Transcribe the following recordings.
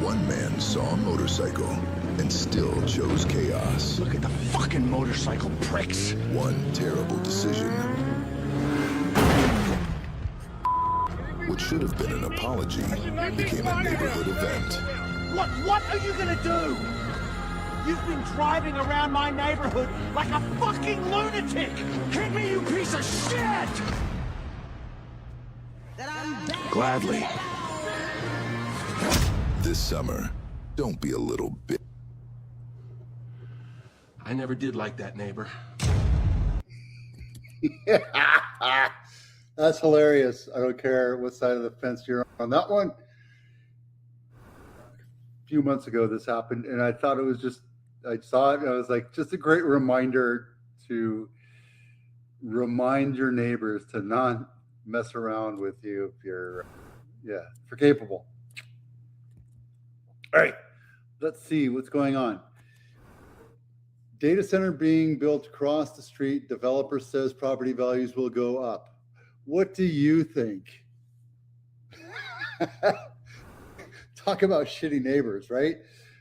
One man saw a motorcycle and still chose chaos. Look at the fucking motorcycle pricks. One terrible decision, what should have been an apology, became a neighborhood event. What are you gonna do? You've been driving around my neighborhood like a fucking lunatic! Hit me, you piece of shit! Gladly. This summer, don't be a little bit. I never did like that neighbor. That's hilarious. I don't care what side of the fence you're on. That one, a few months ago, this happened, and I thought it was just, I saw it, and I was like, just a great reminder to remind your neighbors to not mess around with you if you're, if you're capable. All right, let's see what's going on. Data center being built across the street. Developer says property values will go up. What do you think? Talk about shitty neighbors, right?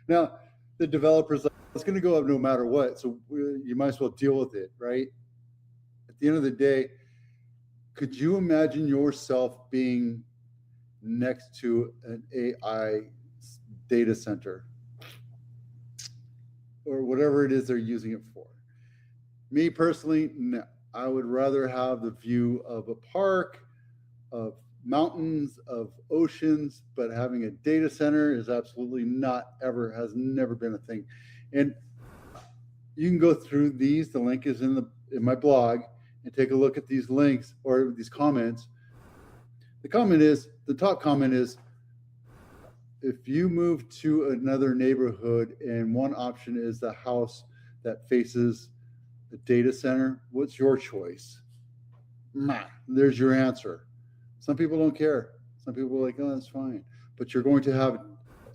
Now, the developer's like, it's going to go up no matter what, so you might as well deal with it, right? At the end of the day, could you imagine yourself being next to an AI data center or whatever it is they're using it for? Me personally, no. I would rather have the view of a park, of mountains, of oceans, but having a data center is absolutely not ever, has never been a thing. And you can go through these, the link is in my blog, and take a look at these links or these comments. The top comment is, if you move to another neighborhood and one option is the house that faces the data center, what's your choice? There's your answer. Some people don't care. Some people are like, oh, that's fine. But you're going to have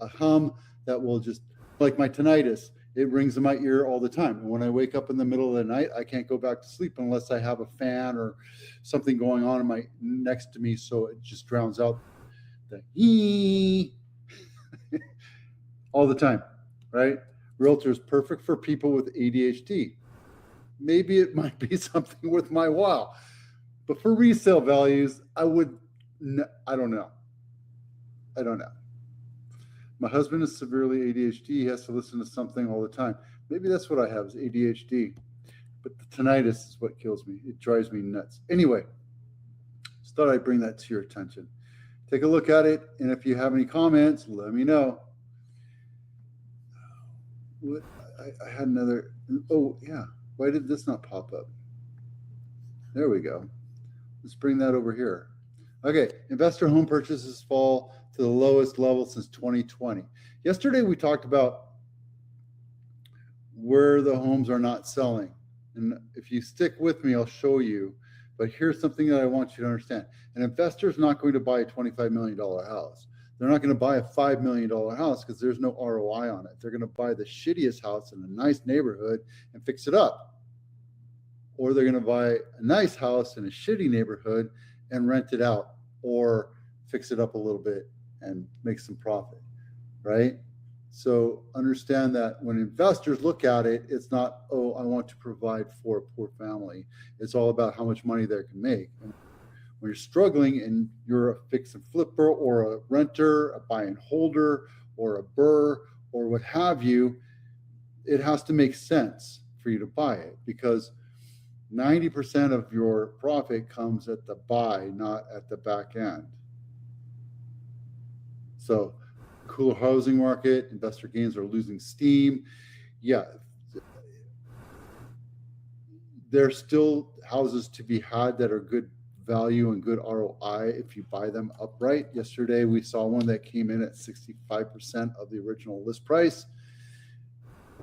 a hum that will just, like my tinnitus, it rings in my ear all the time. And when I wake up in the middle of the night, I can't go back to sleep unless I have a fan or something going on next to me, so it just drowns out the ee all the time, right? Realtor's perfect for people with ADHD. Maybe it might be something worth my while. But for resale values, I don't know. My husband is severely ADHD. He has to listen to something all the time. Maybe that's what I have, is ADHD. But the tinnitus is what kills me. It drives me nuts. Anyway, just thought I'd bring that to your attention. Take a look at it, and if you have any comments, let me know. I had another, oh yeah, why did this not pop up? There we go. Let's bring that over here. Okay, investor home purchases fall to the lowest level since 2020. Yesterday we talked about where the homes are not selling. And if you stick with me, I'll show you. But here's something that I want you to understand. An investor is not going to buy a $25 million house. They're not going to buy a $5 million house because there's no ROI on it. They're going to buy the shittiest house in a nice neighborhood and fix it up. Or they're going to buy a nice house in a shitty neighborhood and rent it out or fix it up a little bit and make some profit, right? So understand that when investors look at it, it's not, oh, I want to provide for a poor family. It's all about how much money they can make. And when you're struggling and you're a fix and flipper or a renter, a buy and holder, or a BRRRR, or what have you, it has to make sense for you to buy it, because 90% of your profit comes at the buy, not at the back end. So cooler housing market, investor gains are losing steam. Yeah, there's still houses to be had that are good value and good ROI if you buy them upright. Yesterday, we saw one that came in at 65% of the original list price.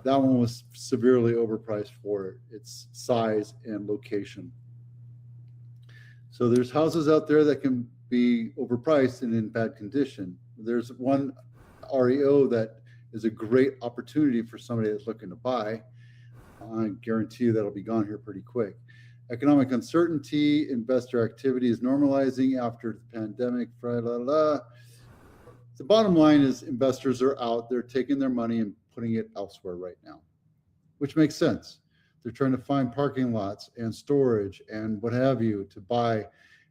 That one was severely overpriced for its size and location. So there's houses out there that can be overpriced and in bad condition. There's one REO that is a great opportunity for somebody that's looking to buy. I guarantee you that'll be gone here pretty quick. Economic uncertainty, investor activity is normalizing after the pandemic. the bottom line is investors are out, they're taking their money and putting it elsewhere right now, which makes sense. They're trying to find parking lots and storage and what have you to buy,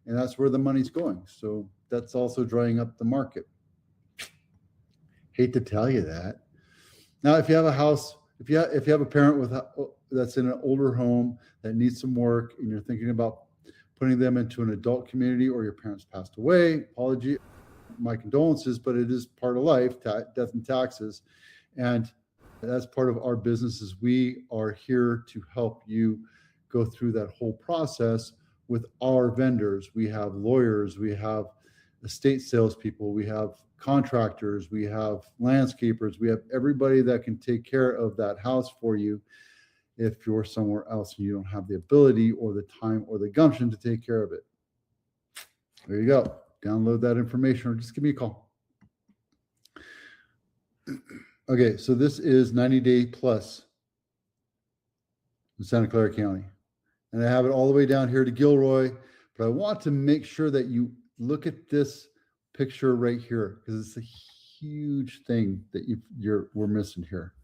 and that's where the money's going. So that's also drying up the market. Hate to tell you that. Now, if you have a house, if you have a parent that's in an older home that needs some work, and you're thinking about putting them into an adult community, or your parents passed away, my condolences, but it is part of life, death and taxes, and that's part of our business. Is we are here to help you go through that whole process with our vendors. We have lawyers, we have estate salespeople, we have contractors, we have landscapers, we have everybody that can take care of that house for you if you're somewhere else and you don't have the ability or the time or the gumption to take care of it. There you go. Download that information or just give me a call. Okay, so this is 90-day plus in Santa Clara County. And I have it all the way down here to Gilroy, but I want to make sure that you look at this picture right here, because it's a huge thing that we're missing here,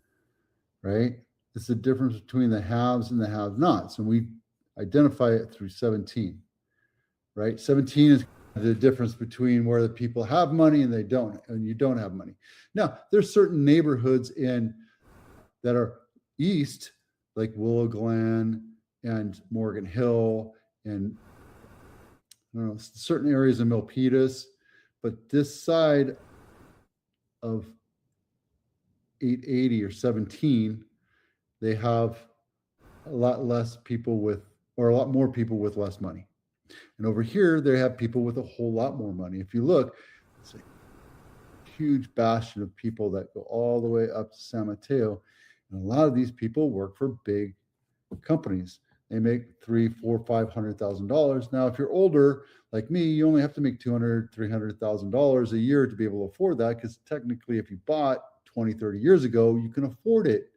right? It's the difference between the haves and the have-nots, and we identify it through 17, right? 17 is the difference between where the people have money and you don't have money. Now, there's certain neighborhoods that are east, like Willow Glen and Morgan Hill, and I don't know, certain areas of Milpitas, but this side of 880 or 17, they have a lot more people with less money. And over here, they have people with a whole lot more money. If you look, it's a huge bastion of people that go all the way up to San Mateo. And a lot of these people work for big companies. They make $300,000, $400,000, $500,000. Now, if you're older, like me, you only have to make $200,000, $300,000 a year to be able to afford that, because technically, if you bought 20, 30 years ago, you can afford it.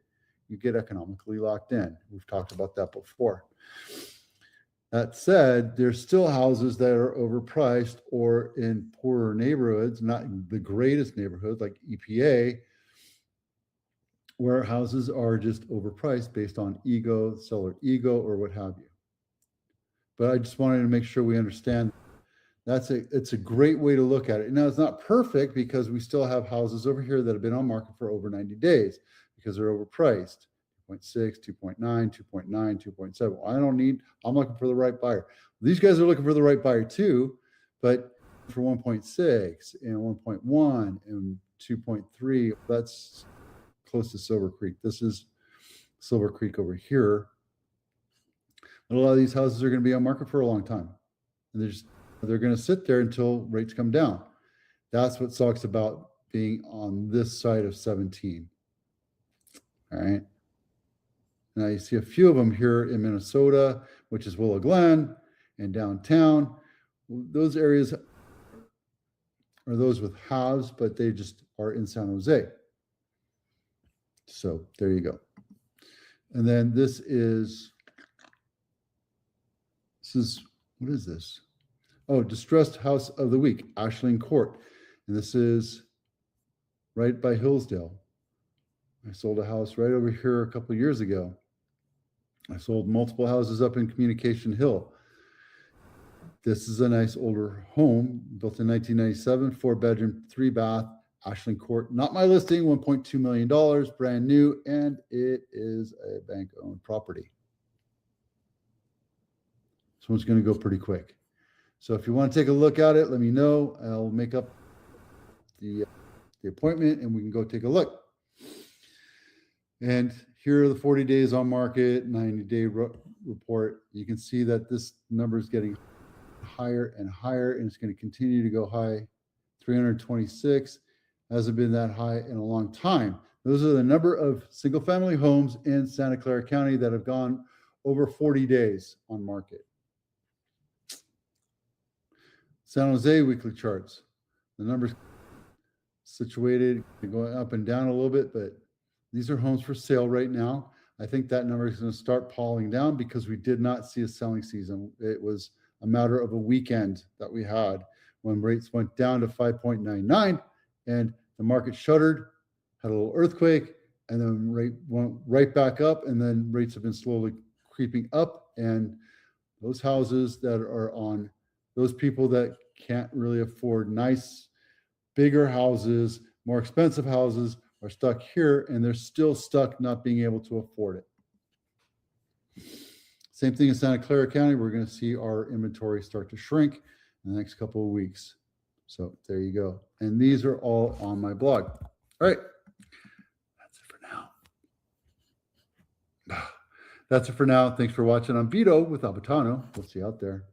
You get economically locked in. We've talked about that before. That said, there's still houses that are overpriced or in poorer neighborhoods, not the greatest neighborhood like EPA, where houses are just overpriced based on seller ego, or what have you. But I just wanted to make sure we understand it's a great way to look at it. Now, it's not perfect, because we still have houses over here that have been on market for over 90 days because they're overpriced. 2.6, 2.9, 2.9, 2.7. I'm looking for the right buyer. These guys are looking for the right buyer too, but for 1.6 and 1.1 and 2.3, that's close to Silver Creek. This is Silver Creek over here. But a lot of these houses are going to be on market for a long time. And they're going to sit there until rates come down. That's what sucks about being on this side of 17. All right. Now you see a few of them here in Minnesota, which is Willow Glen and downtown. Those areas are those with haves, but they just are in San Jose. So there you go. And then this is, what is this? Oh, Distressed House of the Week, Ashland Court. And this is right by Hillsdale. I sold a house right over here a couple of years ago. I sold multiple houses up in Communication Hill. This is a nice older home, built in 1997, 4-bedroom, 3-bath, Ashland Court. Not my listing, $1.2 million, brand new, and it is a bank-owned property. This one's going to go pretty quick. So if you want to take a look at it, let me know. I'll make up the appointment, and we can go take a look. And here are the 40 days on market, 90-day report. You can see that this number is getting higher and higher, and it's going to continue to go high. 326 hasn't been that high in a long time. Those are the number of single-family homes in Santa Clara County that have gone over 40 days on market. San Jose weekly charts. The numbers situated, going up and down a little bit, but these are homes for sale right now. I think that number is going to start falling down because we did not see a selling season. It was a matter of a weekend that we had when rates went down to 5.99, and the market shuttered, had a little earthquake, and then rate went right back up, and then rates have been slowly creeping up. And those houses that are on, those people that can't really afford nice, bigger houses, more expensive houses, are stuck here, and they're still stuck not being able to afford it. Same thing in Santa Clara County. We're going to see our inventory start to shrink in the next couple of weeks. So there you go. And these are all on my blog. All right. That's it for now. That's it for now. Thanks for watching. I'm Vito with Abitano. We'll see you out there.